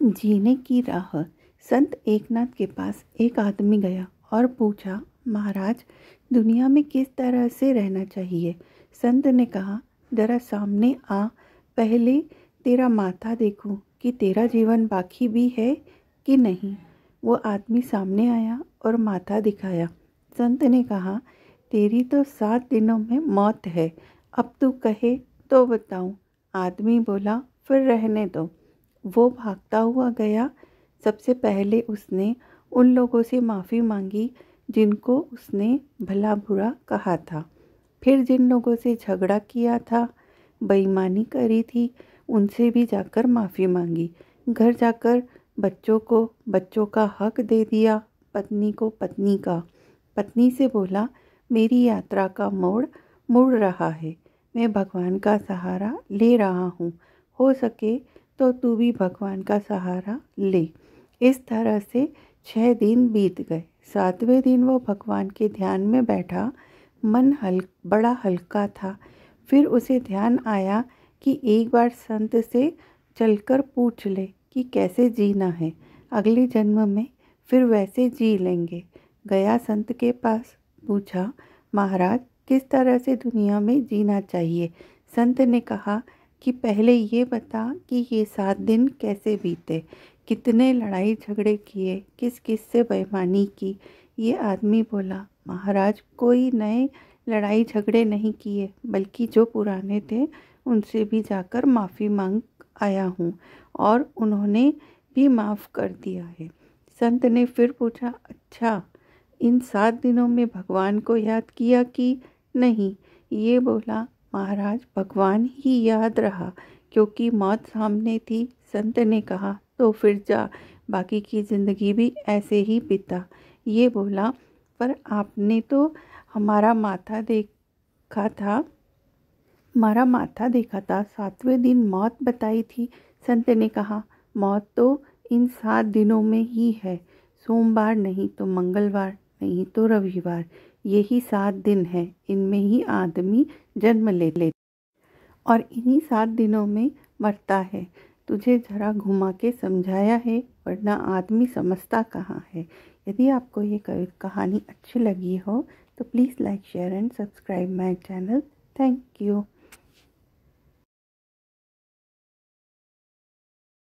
जीने की राह। संत एकनाथ के पास एक आदमी गया और पूछा, महाराज, दुनिया में किस तरह से रहना चाहिए। संत ने कहा, जरा सामने आ, पहले तेरा माथा देखूं कि तेरा जीवन बाकी भी है कि नहीं। वो आदमी सामने आया और माथा दिखाया। संत ने कहा, तेरी तो 7 दिनों में मौत है, अब तू कहे तो बताऊं। आदमी बोला, फिर रहने दो। वो भागता हुआ गया। सबसे पहले उसने उन लोगों से माफ़ी मांगी जिनको उसने भला बुरा कहा था। फिर जिन लोगों से झगड़ा किया था, बेईमानी करी थी, उनसे भी जाकर माफ़ी मांगी। घर जाकर बच्चों को बच्चों का हक दे दिया, पत्नी को पत्नी का। पत्नी से बोला, मेरी यात्रा का मोड़ मुड़ रहा है, मैं भगवान का सहारा ले रहा हूँ, हो सके तो तू भी भगवान का सहारा ले। इस तरह से 6 दिन बीत गए। 7वें दिन वो भगवान के ध्यान में बैठा। मन बड़ा हल्का था। फिर उसे ध्यान आया कि एक बार संत से चलकर पूछ ले कि कैसे जीना है, अगले जन्म में फिर वैसे जी लेंगे। गया संत के पास, पूछा, महाराज, किस तरह से दुनिया में जीना चाहिए। संत ने कहा कि पहले ये बता कि ये 7 दिन कैसे बीते, कितने लड़ाई झगड़े किए, किस किस से बेईमानी की। ये आदमी बोला, महाराज, कोई नए लड़ाई झगड़े नहीं किए, बल्कि जो पुराने थे उनसे भी जाकर माफ़ी मांग आया हूँ और उन्होंने भी माफ़ कर दिया है। संत ने फिर पूछा, अच्छा, इन 7 दिनों में भगवान को याद किया कि नहीं। ये बोला, महाराज, भगवान ही याद रहा क्योंकि मौत सामने थी। संत ने कहा, तो फिर जा, बाकी की ज़िंदगी भी ऐसे ही बिता। ये बोला, पर आपने तो हमारा माथा देखा था 7वें दिन मौत बताई थी। संत ने कहा, मौत तो इन 7 दिनों में ही है, सोमवार नहीं तो मंगलवार नहीं तो रविवार, यही 7 दिन है, इनमें ही आदमी जन्म ले और इन्हीं 7 दिनों में मरता है। तुझे जरा घुमा के समझाया है, वरना आदमी समझता कहाँ है। यदि आपको ये कहानी अच्छी लगी हो तो please like, share and subscribe my channel. Thank you.